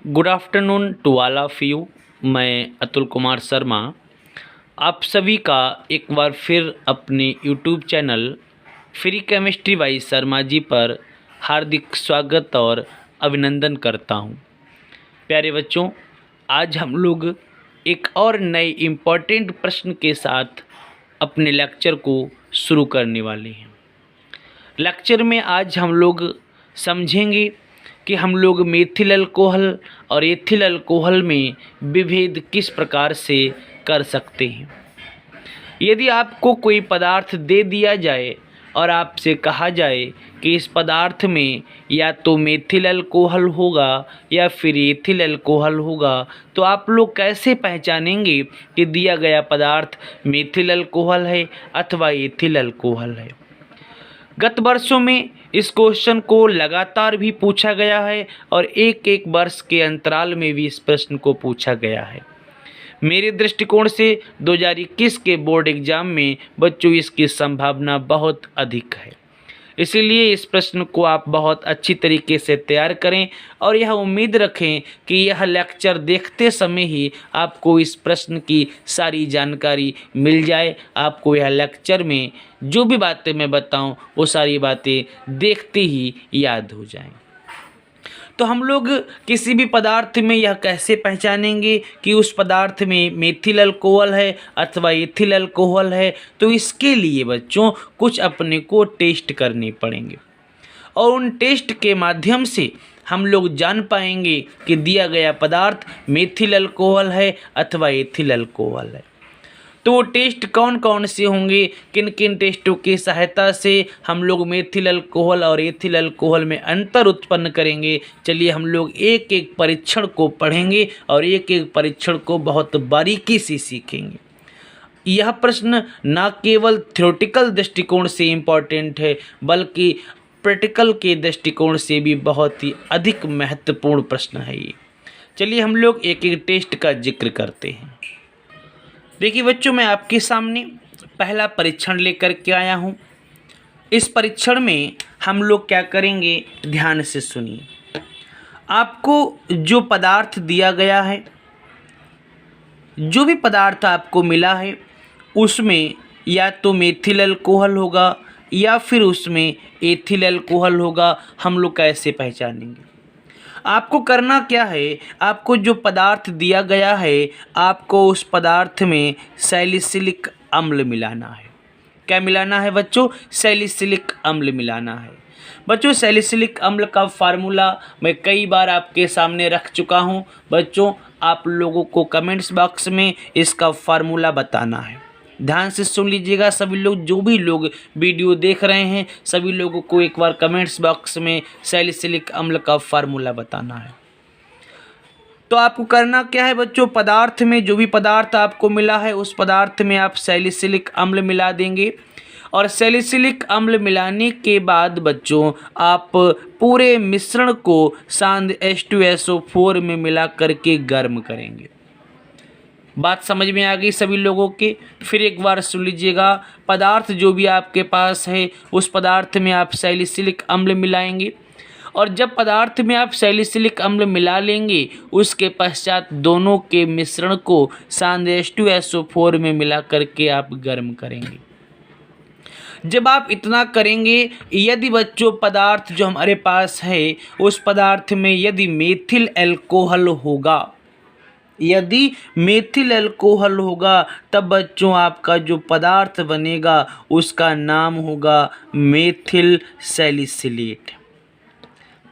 Good afternoon to all of you. मैं अतुल कुमार शर्मा आप सभी का एक बार फिर अपने YouTube channel free chemistry by Sharma ji पर हार्दिक स्वागत और अभिनंदन करता हूं। प्यारे बच्चों, आज हम लोग एक और नए इम्पोर्टेंट प्रश्न के साथ अपने लेक्चर को शुरू करने वाले हैं। लेक्चर में आज हम लोग समझेंगे कि हम लोग मेथिल अल्कोहल और एथिल अल्कोहल में विभेद किस प्रकार से कर सकते हैं। यदि आपको कोई पदार्थ दे दिया जाए और आपसे कहा जाए कि इस पदार्थ में या तो मेथिल अल्कोहल होगा या फिर एथिल अल्कोहल होगा, तो आप लोग कैसे पहचानेंगे कि दिया गया पदार्थ मेथिल अल्कोहल है अथवा एथिल अल्कोहल है। गत वर्षों में इस क्वेश्चन को लगातार भी पूछा गया है और एक एक वर्ष के अंतराल में भी इस प्रश्न को पूछा गया है। मेरे दृष्टिकोण से 2021 के बोर्ड एग्जाम में बच्चों इसकी संभावना बहुत अधिक है। इसीलिए इस प्रश्न को आप बहुत अच्छी तरीके से तैयार करें और यह उम्मीद रखें कि यह लेक्चर देखते समय ही आपको इस प्रश्न की सारी जानकारी मिल जाए। आपको यह लेक्चर में जो भी बातें मैं बताऊं वो सारी बातें देखते ही याद हो जाएं। तो हम लोग किसी भी पदार्थ में यह कैसे पहचानेंगे कि उस पदार्थ में मेथिल अल्कोहल है अथवा एथिल अल्कोहल है, तो इसके लिए बच्चों कुछ अपने को टेस्ट करने पड़ेंगे और उन टेस्ट के माध्यम से हम लोग जान पाएंगे कि दिया गया पदार्थ मेथिल अल्कोहल है अथवा एथिल अल्कोहल है। तो वो टेस्ट कौन कौन से होंगे, किन किन टेस्टों की सहायता से हम लोग मेथिल अल्कोहल और एथिल अल्कोहल में अंतर उत्पन्न करेंगे। चलिए हम लोग एक एक परीक्षण को पढ़ेंगे और एक एक परीक्षण को बहुत बारीकी से सीखेंगे। यह प्रश्न न केवल थ्योरेटिकल दृष्टिकोण से इम्पॉर्टेंट है बल्कि प्रैक्टिकल के दृष्टिकोण से भी बहुत ही अधिक महत्वपूर्ण प्रश्न है ये। चलिए हम लोग एक एक टेस्ट का जिक्र करते हैं। देखिए बच्चों, मैं आपके सामने पहला परीक्षण लेकर के आया हूँ। इस परीक्षण में हम लोग क्या करेंगे, ध्यान से सुनिए। आपको जो पदार्थ दिया गया है, जो भी पदार्थ आपको मिला है, उसमें या तो मेथिल अल्कोहल होगा या फिर उसमें एथिल अल्कोहल होगा। हम लोग कैसे पहचानेंगे? आपको करना क्या है, आपको जो पदार्थ दिया गया है आपको उस पदार्थ में सैलिसिलिक अम्ल मिलाना है। क्या मिलाना है बच्चों? सैलिसिलिक अम्ल मिलाना है। बच्चों सैलिसिलिक अम्ल का फार्मूला मैं कई बार आपके सामने रख चुका हूं। बच्चों आप लोगों को कमेंट्स बॉक्स में इसका फार्मूला बताना है। ध्यान से सुन लीजिएगा सभी लोग, जो भी लोग वीडियो देख रहे हैं सभी लोगों को एक बार कमेंट्स बॉक्स में सैलिसिलिक अम्ल का फार्मूला बताना है। तो आपको करना क्या है बच्चों, पदार्थ में जो भी पदार्थ आपको मिला है उस पदार्थ में आप सैलिसिलिक अम्ल मिला देंगे और सैलिसिलिक अम्ल मिलाने के बाद बच्चों आप पूरे मिश्रण को सांद्र H2SO4 में मिला करके गर्म करेंगे। बात समझ में आ गई सभी लोगों के? फिर एक बार सुन लीजिएगा। पदार्थ जो भी आपके पास है उस पदार्थ में आप सैलिसिलिक अम्ल मिलाएंगे और जब पदार्थ में आप सैलिसिलिक अम्ल मिला लेंगे उसके पश्चात दोनों के मिश्रण को सांद्र H2SO4 में मिला करके आप गर्म करेंगे। जब आप इतना करेंगे, यदि बच्चों पदार्थ जो हमारे पास है उस पदार्थ में यदि मेथिल अल्कोहल होगा, यदि मेथिल अल्कोहल होगा तब बच्चों आपका जो पदार्थ बनेगा उसका नाम होगा मेथिल सैलिसिलेट।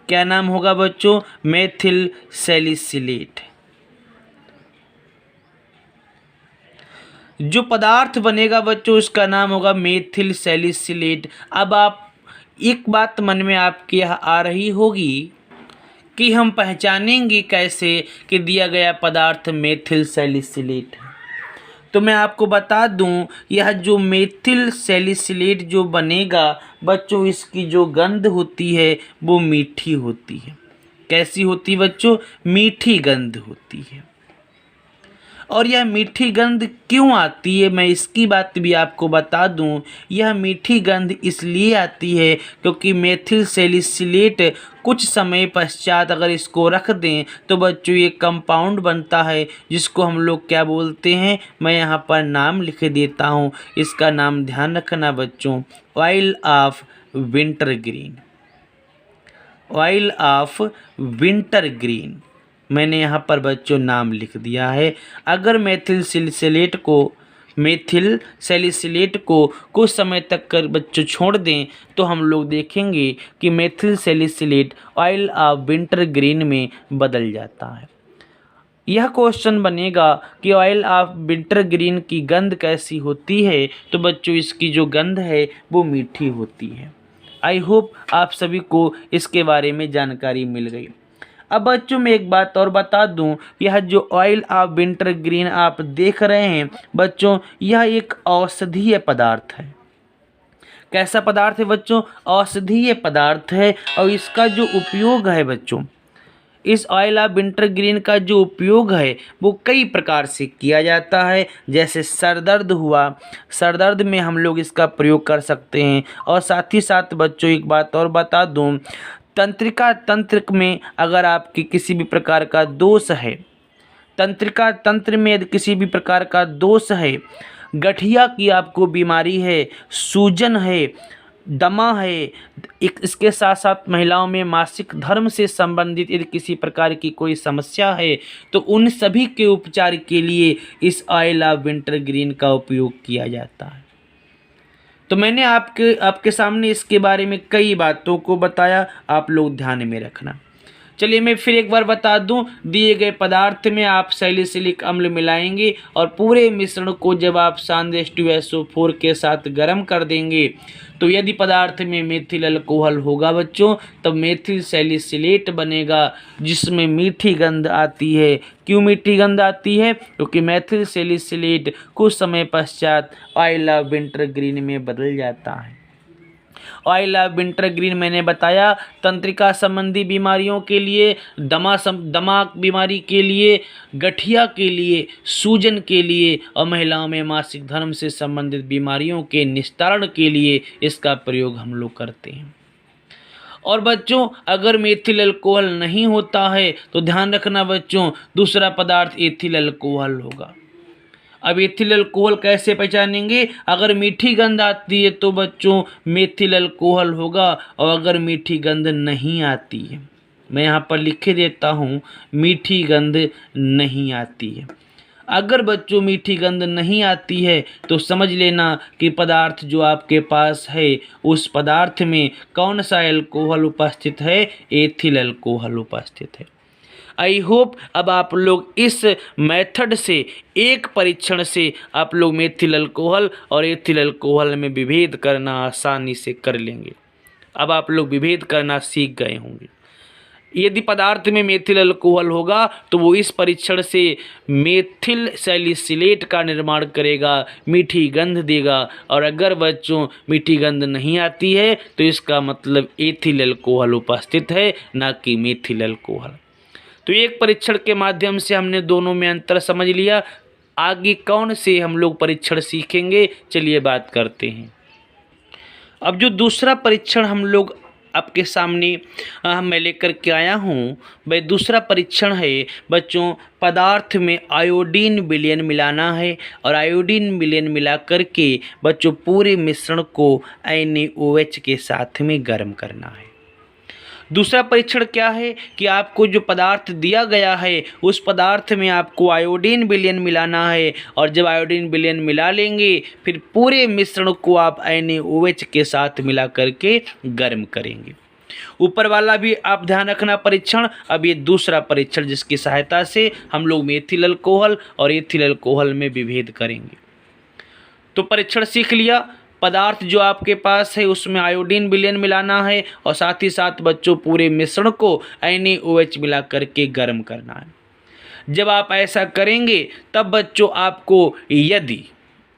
क्या नाम होगा बच्चों? Methyl salicylate. जो पदार्थ बनेगा बच्चों उसका नाम होगा मेथिल सैलिसिलेट। अब आप एक बात मन में आपके यहाँ आ रही होगी कि हम पहचानेंगे कैसे कि दिया गया पदार्थ मेथिल सैलिसिलेट है। तो मैं आपको बता दूं, यह जो मेथिल सैलिसिलेट जो बनेगा बच्चों इसकी जो गंध होती है वो मीठी होती है। कैसी होती है बच्चों? मीठी गंध होती है। और यह मीठी गंध क्यों आती है, मैं इसकी बात भी आपको बता दूं। यह मीठी गंध इसलिए आती है क्योंकि मेथिल सैलिसिलेट कुछ समय पश्चात अगर इसको रख दें तो बच्चों ये कंपाउंड बनता है जिसको हम लोग क्या बोलते हैं, मैं यहाँ पर नाम लिख देता हूँ, इसका नाम ध्यान रखना बच्चों, oil of winter green. Oil of winter green मैंने यहाँ पर बच्चों नाम लिख दिया है। अगर मेथिल सैलिसिलेट को कुछ समय तक कर बच्चों छोड़ दें तो हम लोग देखेंगे कि methyl salicylate oil of winter green में बदल जाता है। यह क्वेश्चन बनेगा कि ऑयल ऑफ विंटर ग्रीन की गंध कैसी होती है, तो बच्चों इसकी जो गंध है वो मीठी होती है। आई होप आप सभी को इसके बारे में जानकारी मिल गई। अब बच्चों मैं एक बात और बता दूं, यह जो ऑयल ऑफ विंटर ग्रीन आप देख रहे हैं बच्चों, यह एक औषधीय पदार्थ है। कैसा पदार्थ है बच्चों? औषधीय पदार्थ है। और इसका जो उपयोग है बच्चों, इस ऑयल ऑफ विंटर ग्रीन का जो उपयोग है वो कई प्रकार से किया जाता है। जैसे सर दर्द हुआ, सर दर्द में हम लोग इसका प्रयोग कर सकते हैं। और साथ ही साथ बच्चों एक बात और बता दूं, तंत्रिका तंत्र में अगर आपकी किसी भी प्रकार का दोष है, तंत्रिका तंत्र में यदि किसी भी प्रकार का दोष है, गठिया की आपको बीमारी है, सूजन है, दमा है, इसके साथ साथ महिलाओं में मासिक धर्म से संबंधित यदि किसी प्रकार की कोई समस्या है तो उन सभी के उपचार के लिए इस ऑयल ऑफ विंटर ग्रीन का उपयोग किया जाता है। तो मैंने आपके सामने इसके बारे में कई बातों को बताया, आप लोग ध्यान में रखना। चलिए मैं फिर एक बार बता दूं, दिए गए पदार्थ में आप सैलिसिलिक अम्ल मिलाएंगे और पूरे मिश्रण को जब आप H2SO4 के साथ गर्म कर देंगे तो यदि पदार्थ में मेथिल अल्कोहल होगा बच्चों तब मेथिल सैलिसिलेट बनेगा जिसमें मीठी गंध आती है। क्यों मीठी गंध आती है? क्योंकि मेथिल सैलिसिलेट कुछ समय पश्चात ऑयल ऑफ विंटर ग्रीन में बदल जाता है। ऑयल ऑफ विंटर ग्रीन मैंने बताया तंत्रिका संबंधी बीमारियों के लिए, दमा बीमारी के लिए, गठिया के लिए, सूजन के लिए और महिलाओं में मासिक धर्म से संबंधित बीमारियों के निस्तारण के लिए इसका प्रयोग हम लोग करते हैं। और बच्चों अगर मेथिल अल्कोहल नहीं होता है तो ध्यान रखना बच्चों, दूसरा पदार्थ एथिल अल्कोहल होगा। अब एथिल अल्कोहल कैसे पहचानेंगे? अगर मीठी गंध आती है तो बच्चों मेथिल अल्कोहल होगा, और अगर मीठी गंध नहीं आती है, मैं यहाँ पर लिख देता हूँ, मीठी गंध नहीं आती है। अगर बच्चों मीठी गंध नहीं आती है तो समझ लेना कि पदार्थ जो आपके पास है उस पदार्थ में कौन सा अल्कोहल उपस्थित है? एथिल अल्कोहल उपस्थित है। आई होप अब आप लोग इस मेथड से, एक परीक्षण से आप लोग मेथिल अल्कोहल और एथिल अल्कोहल में विभेद करना आसानी से कर लेंगे। अब आप लोग विभेद करना सीख गए होंगे। यदि पदार्थ में मेथिल अल्कोहल होगा तो वो इस परीक्षण से मेथिल सैलिसिलेट का निर्माण करेगा, मीठी गंध देगा। और अगर बच्चों मीठी गंध नहीं आती है तो इसका मतलब एथिल अल्कोहल उपस्थित है, ना कि मेथिल अल्कोहल। तो एक परीक्षण के माध्यम से हमने दोनों में अंतर समझ लिया। आगे कौन से हम लोग परीक्षण सीखेंगे, चलिए बात करते हैं। अब जो दूसरा परीक्षण हम लोग आपके सामने मैं लेकर के आया हूँ, वह दूसरा परीक्षण है बच्चों, पदार्थ में आयोडीन विलयन मिलाना है और आयोडीन विलयन मिला करके बच्चों पूरे मिश्रण को NaOH के साथ में गर्म करना है। दूसरा परीक्षण क्या है कि आपको जो पदार्थ दिया गया है उस पदार्थ में आपको आयोडीन विलयन मिलाना है, और जब आयोडीन विलयन मिला लेंगे फिर पूरे मिश्रण को आप NaOH के साथ मिला करके गर्म करेंगे। ऊपर वाला भी आप ध्यान रखना परीक्षण। अब ये दूसरा परीक्षण जिसकी सहायता से हम लोग मेथिल अल्कोहल और एथिल अल्कोहल में विभेद करेंगे। तो परीक्षण सीख लिया, पदार्थ जो आपके पास है उसमें आयोडीन विलयन मिलाना है और साथ ही साथ बच्चों पूरे मिश्रण को NaOH मिला करके गर्म करना है। जब आप ऐसा करेंगे तब बच्चों आपको यदि,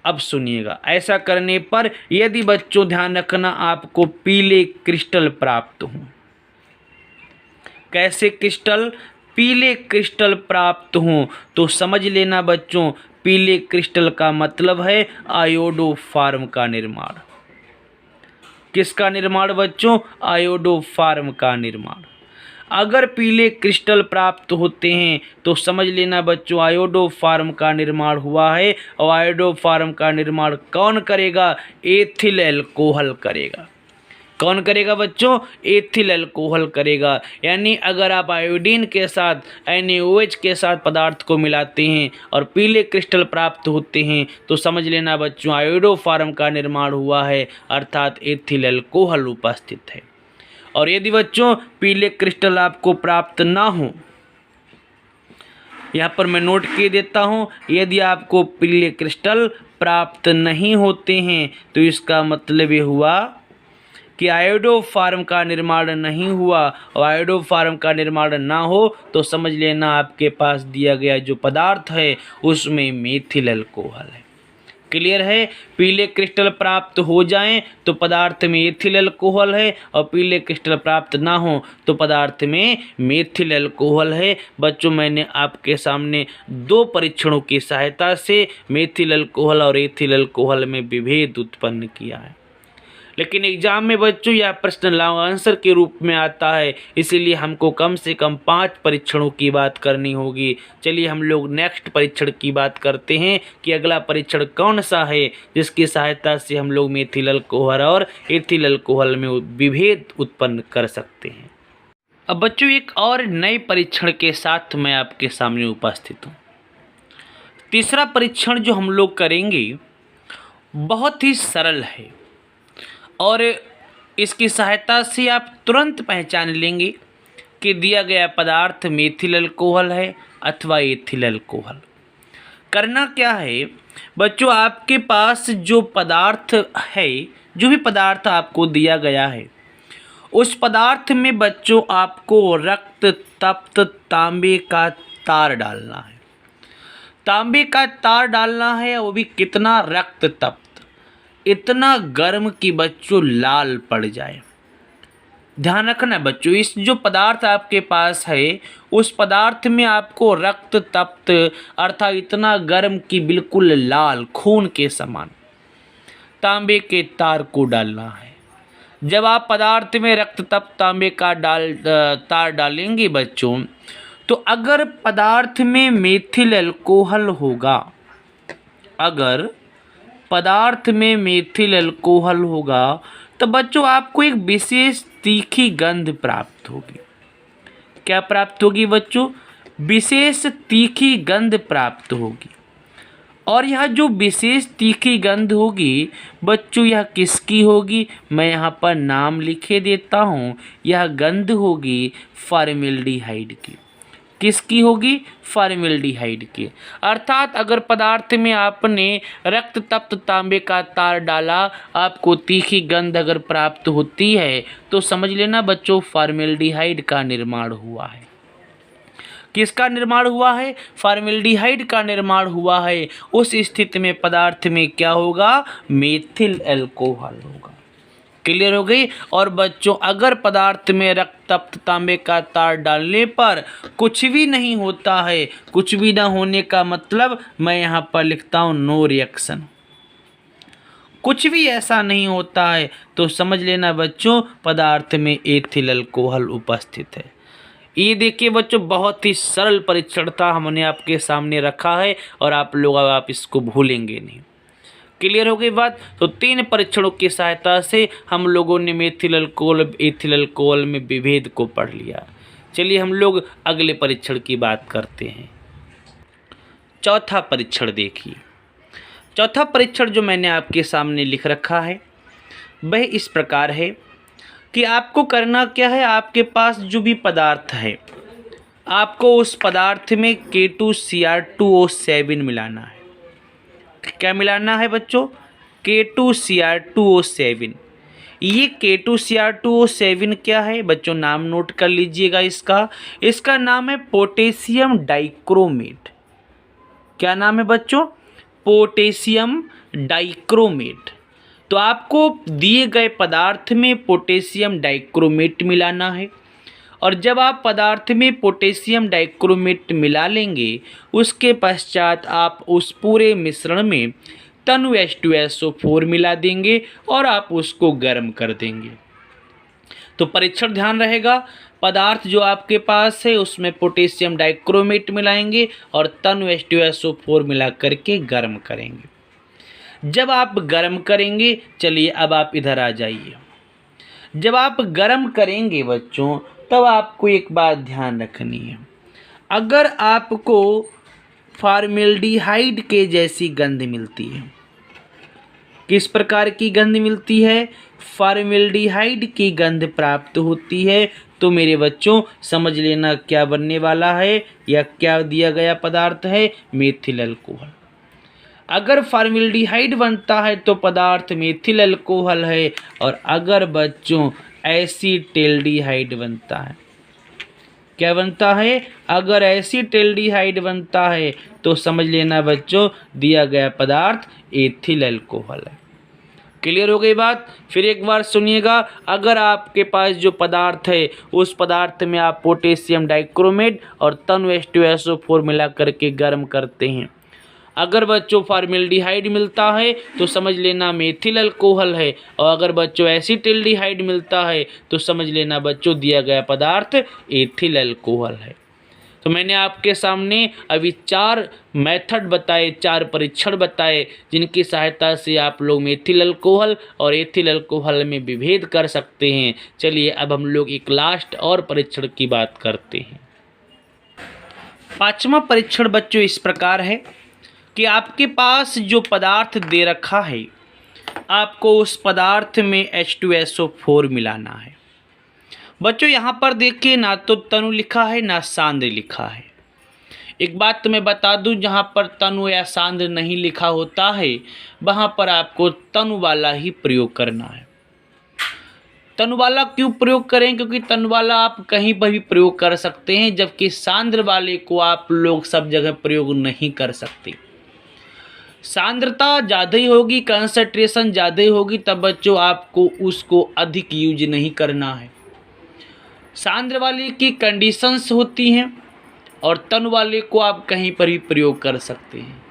अब सुनिएगा, ऐसा करने पर यदि बच्चों ध्यान रखना आपको पीले क्रिस्टल प्राप्त हों। कैसे क्रिस्टल? पीले क्रिस्टल प्राप्त हों तो समझ लेना बच्चों, पीले क्रिस्टल का मतलब है आयोडोफार्म का निर्माण। किसका निर्माण बच्चों? आयोडोफार्म का निर्माण। अगर पीले क्रिस्टल प्राप्त होते हैं तो समझ लेना बच्चों आयोडोफार्म का निर्माण हुआ है। और आयोडोफार्म का निर्माण कौन करेगा? एथिल अल्कोहल करेगा। कौन करेगा बच्चों? एथिल अल्कोहल करेगा। यानी अगर आप आयोडीन के साथ NaOH के साथ पदार्थ को मिलाते हैं और पीले क्रिस्टल प्राप्त होते हैं तो समझ लेना बच्चों आयोडोफार्म का निर्माण हुआ है, अर्थात एथिल अल्कोहल उपस्थित है। और यदि बच्चों पीले क्रिस्टल आपको प्राप्त ना हो, यहाँ पर मैं नोट किए देता हूँ, यदि आपको पीले क्रिस्टल प्राप्त नहीं होते हैं तो इसका मतलब ये हुआ कि आयोडोफार्म का निर्माण नहीं हुआ। और आयोडोफार्म का निर्माण ना हो तो समझ लेना आपके पास दिया गया जो पदार्थ है उसमें मेथिल अल्कोहल है। क्लियर है? पीले क्रिस्टल प्राप्त हो जाएं तो पदार्थ में एथिल अल्कोहल है, और पीले क्रिस्टल प्राप्त ना हो तो पदार्थ में मेथिल अल्कोहल है। बच्चों मैंने आपके सामने 2 परीक्षणों की सहायता से मेथिल अल्कोहल और एथिल अल्कोहल में विभेद उत्पन्न किया है। लेकिन एग्जाम में बच्चों यह प्रश्न लॉन्ग आंसर के रूप में आता है, इसीलिए हमको कम से कम 5 परीक्षणों की बात करनी होगी। चलिए हम लोग नेक्स्ट परीक्षण की बात करते हैं कि अगला परीक्षण कौन सा है जिसकी सहायता से हम लोग मेथिल अल्कोहल और एथिल अल्कोहल में विभेद उत्पन्न कर सकते हैं। अब बच्चों एक और नए परीक्षण के साथ मैं आपके सामने उपस्थित हूँ। तीसरा परीक्षण जो हम लोग करेंगे बहुत ही सरल है और इसकी सहायता से आप तुरंत पहचान लेंगे कि दिया गया पदार्थ मेथिल अल्कोहल है अथवा एथिल अल्कोहल। करना क्या है बच्चों, आपके पास जो पदार्थ है, जो भी पदार्थ आपको दिया गया है, उस पदार्थ में बच्चों आपको रक्त तप्त तांबे का तार डालना है। तांबे का तार डालना है, वो भी कितना? रक्त तप्त, इतना गर्म कि बच्चों लाल पड़ जाए। ध्यान रखना बच्चों, इस जो पदार्थ आपके पास है उस पदार्थ में आपको रक्त तप्त अर्थात इतना गर्म कि बिल्कुल लाल खून के समान तांबे के तार को डालना है। जब आप पदार्थ में रक्त तप्त तांबे का तार डालेंगे बच्चों, तो अगर पदार्थ में मेथिल अल्कोहल होगा, अगर पदार्थ में मेथिल अल्कोहल होगा तो बच्चों आपको एक विशेष तीखी गंध प्राप्त होगी। क्या प्राप्त होगी बच्चों? विशेष तीखी गंध प्राप्त होगी। और यह जो विशेष तीखी गंध होगी बच्चों, यह किसकी होगी? मैं यहाँ पर नाम लिखे देता हूँ। यह गंध होगी फॉर्मेल्डिहाइड की। किसकी होगी? फॉर्मेल्डिहाइड की। अर्थात अगर पदार्थ में आपने रक्त तप्त तांबे का तार डाला, आपको तीखी गंध अगर प्राप्त होती है तो समझ लेना बच्चों फॉर्मेल्डिहाइड का निर्माण हुआ है। किसका निर्माण हुआ है? फॉर्मेल्डिहाइड का निर्माण हुआ है। उस स्थिति में पदार्थ में क्या होगा? मेथिल अल्कोहल होगा। क्लियर हो गई? और बच्चों अगर पदार्थ में रक्त तप्त तांबे का तार डालने पर कुछ भी नहीं होता है, कुछ भी ना होने का मतलब मैं यहाँ पर लिखता हूँ नो रिएक्शन, कुछ भी ऐसा नहीं होता है तो समझ लेना बच्चों पदार्थ में एथिल अल्कोहल उपस्थित है। ये देखिए बच्चों बहुत ही सरल परीक्षण था, हमने आपके सामने रखा है और आप इसको भूलेंगे नहीं। क्लियर हो गई बात? तो 3 परीक्षणों की सहायता से हम लोगों ने मेथिल अल्कोहल एथिल अल्कोहल में विभेद को पढ़ लिया। चलिए हम लोग अगले परीक्षण की बात करते हैं। चौथा परीक्षण देखिए। चौथा परीक्षण जो मैंने आपके सामने लिख रखा है वह इस प्रकार है कि आपको करना क्या है, आपके पास जो भी पदार्थ है आपको उस पदार्थ में K2Cr2O7 मिलाना है। क्या मिलाना है बच्चों? K2Cr2O7। ये K2Cr2O7 क्या है बच्चों? नाम नोट कर लीजिएगा इसका नाम है पोटेशियम डाइक्रोमेट। क्या नाम है बच्चों? Potassium dichromate. तो आपको दिए गए पदार्थ में पोटेशियम डाइक्रोमेट मिलाना है और जब आप पदार्थ में पोटेशियम डाइक्रोमेट मिला लेंगे, उसके पश्चात आप उस पूरे मिश्रण में तनु H2SO4 मिला देंगे और आप उसको गर्म कर देंगे। तो परीक्षण ध्यान रहेगा, पदार्थ जो आपके पास है उसमें पोटेशियम डाइक्रोमेट मिलाएंगे और तनु H2SO4 मिला करके गर्म करेंगे। जब आप गर्म करेंगे, चलिए अब आप इधर आ जाइए। जब आप गर्म करेंगे बच्चों, तब आपको एक बात ध्यान रखनी है। अगर आपको फॉर्मेल्डिहाइड के जैसी गंध मिलती है, किस प्रकार की गंध मिलती है? फॉर्मेल्डिहाइड की गंध प्राप्त होती है, तो मेरे बच्चों समझ लेना क्या बनने वाला है या क्या दिया गया पदार्थ है? Methyl alcohol. अगर फॉर्मेल्डिहाइड बनता है तो पदार्थ मेथिल अल्कोहल है, और अगर बच्चों एसीटेल्डिहाइड बनता है, क्या बनता है? अगर एसीटेल्डिहाइड बनता है तो समझ लेना बच्चों दिया गया पदार्थ एथिल अल्कोहल है। क्लियर हो गई बात? फिर एक बार सुनिएगा, अगर आपके पास जो पदार्थ है उस पदार्थ में आप पोटेशियम डाइक्रोमेट और तनु H2SO4 मिला करके गर्म करते हैं, अगर बच्चों फॉर्मेल्डिहाइड मिलता है तो समझ लेना मेथिल अल्कोहल है, और अगर बच्चों एसीटेल्डिहाइड मिलता है तो समझ लेना बच्चों दिया गया पदार्थ एथिल अल्कोहल है। तो मैंने आपके सामने अभी 4 मेथड बताए, 4 परीक्षण बताए, जिनकी सहायता से आप लोग मेथिल अल्कोहल और एथिल अल्कोहल में विभेद कर सकते हैं। चलिए अब हम लोग एक लास्ट और परीक्षण की बात करते हैं। 5वां परीक्षण बच्चों इस प्रकार है कि आपके पास जो पदार्थ दे रखा है, आपको उस पदार्थ में H2SO4 मिलाना है। बच्चों यहाँ पर देखिए, ना तो तनु लिखा है ना सांद्र लिखा है। एक बात तो मैं बता दूं, जहाँ पर तनु या सांद्र नहीं लिखा होता है वहाँ पर आपको तनु वाला ही प्रयोग करना है। तनु वाला क्यों प्रयोग करें? क्योंकि तनु वाला आप कहीं पर भी प्रयोग कर सकते हैं, जबकि सांद्र वाले को आप लोग सब जगह प्रयोग नहीं कर सकते। सांद्रता ज़्यादा ही होगी, कंसंट्रेशन ज़्यादा ही होगी, तब बच्चों आपको उसको अधिक यूज नहीं करना है। सांद्र वाले की कंडीशंस होती हैं और तनु वाले को आप कहीं पर भी प्रयोग कर सकते हैं।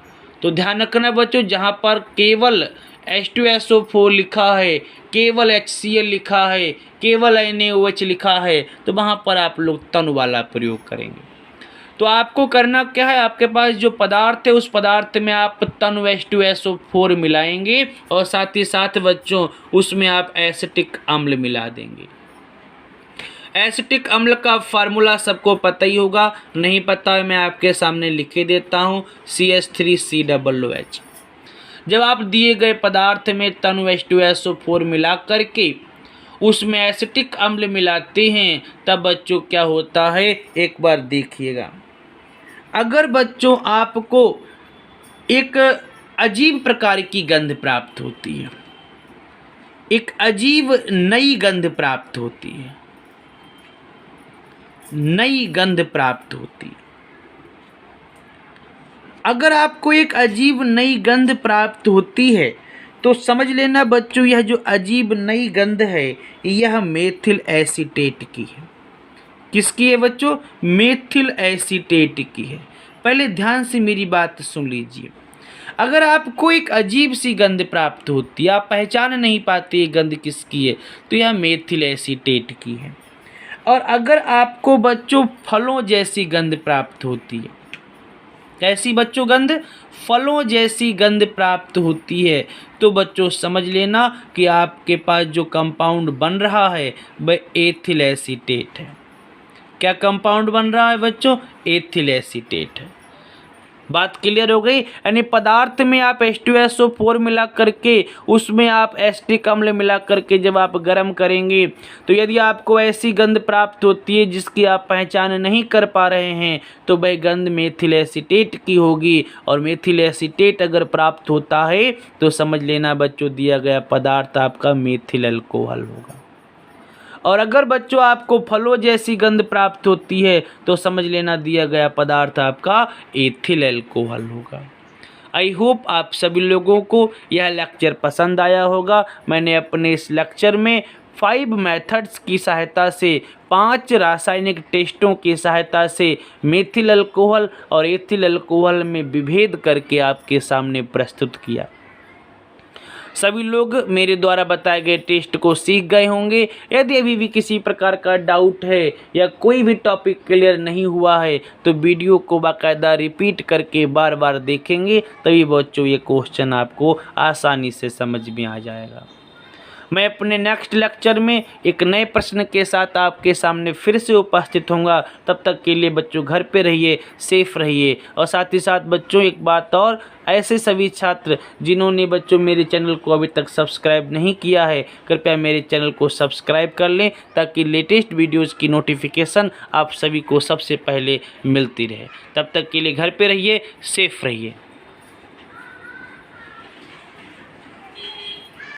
तो ध्यान रखना बच्चों, जहाँ पर केवल H2SO4 लिखा है, केवल HCl लिखा है, केवल NaOH लिखा है, तो वहाँ पर आप लोग तनु वाला प्रयोग करेंगे। तो आपको करना क्या है, आपके पास जो पदार्थ है उस पदार्थ में आप तनु H2SO4 मिलाएंगे और साथ ही साथ बच्चों उसमें आप एसिटिक अम्ल मिला देंगे। एसिटिक अम्ल का फार्मूला सबको पता ही होगा, नहीं पता है मैं आपके सामने लिखे देता हूँ, CH3COOH। जब आप दिए गए पदार्थ में तनु H2SO4 मिला करके उसमें एसिटिक अम्ल मिलाते हैं, तब बच्चों क्या होता है एक बार देखिएगा। अगर बच्चों आपको एक अजीब प्रकार की गंध प्राप्त होती है, एक अजीब नई गंध प्राप्त होती है, नई गंध प्राप्त होती है। अगर आपको एक अजीब नई गंध प्राप्त होती है तो समझ लेना बच्चों यह जो अजीब नई गंध है यह मेथिल एसीटेट की है। किसकी है बच्चों? मेथिल एसीटेट की है। पहले ध्यान से मेरी बात सुन लीजिए। अगर आपको एक अजीब सी गंध प्राप्त होती है, आप पहचान नहीं पाते ये गंध किसकी है, तो यह मेथिल एसीटेट की है। और अगर आपको बच्चों फलों जैसी गंध प्राप्त होती है, कैसी बच्चों गंध? फलों जैसी गंध प्राप्त होती है, तो बच्चों समझ लेना कि आपके पास जो कंपाउंड बन रहा है वह एथिल एसीटेट है। क्या कंपाउंड बन रहा है बच्चों? एथिल एसीटेट है। बात क्लियर हो गई? यानी पदार्थ में आप H2SO4 मिला करके उसमें आप एसिटिक अम्ल मिला करके जब आप गर्म करेंगे तो यदि आपको ऐसी गंध प्राप्त होती है जिसकी आप पहचान नहीं कर पा रहे हैं तो वह गंध मेथिल एसीटेट की होगी। और मेथिल एसीटेट अगर प्राप्त होता है तो समझ लेना बच्चों दिया गया पदार्थ आपका मेथिल अल्कोहल होगा। और अगर बच्चों आपको फलों जैसी गंध प्राप्त होती है तो समझ लेना दिया गया पदार्थ आपका एथिल अल्कोहल होगा। आई होप आप सभी लोगों को यह लेक्चर पसंद आया होगा। मैंने अपने इस लेक्चर में 5 मेथड्स की सहायता से 5 रासायनिक टेस्टों की सहायता से मेथिल अल्कोहल और एथिल अल्कोहल में विभेद करके आपके सामने प्रस्तुत किया। सभी लोग मेरे द्वारा बताए गए टेस्ट को सीख गए होंगे। यदि अभी भी किसी प्रकार का डाउट है या कोई भी टॉपिक क्लियर नहीं हुआ है तो वीडियो को बाकायदा रिपीट करके बार बार देखेंगे, तभी बच्चों ये क्वेश्चन आपको आसानी से समझ में आ जाएगा। मैं अपने नेक्स्ट लेक्चर में एक नए प्रश्न के साथ आपके सामने फिर से उपस्थित होऊंगा। तब तक के लिए बच्चों घर पे रहिए, सेफ रहिए। और साथ ही साथ बच्चों एक बात और, ऐसे सभी छात्र जिन्होंने बच्चों मेरे चैनल को अभी तक सब्सक्राइब नहीं किया है, कृपया मेरे चैनल को सब्सक्राइब कर लें ताकि लेटेस्ट वीडियोज़ की नोटिफिकेशन आप सभी को सबसे पहले मिलती रहे। तब तक के लिए घर पे रहिए, सेफ रहिए।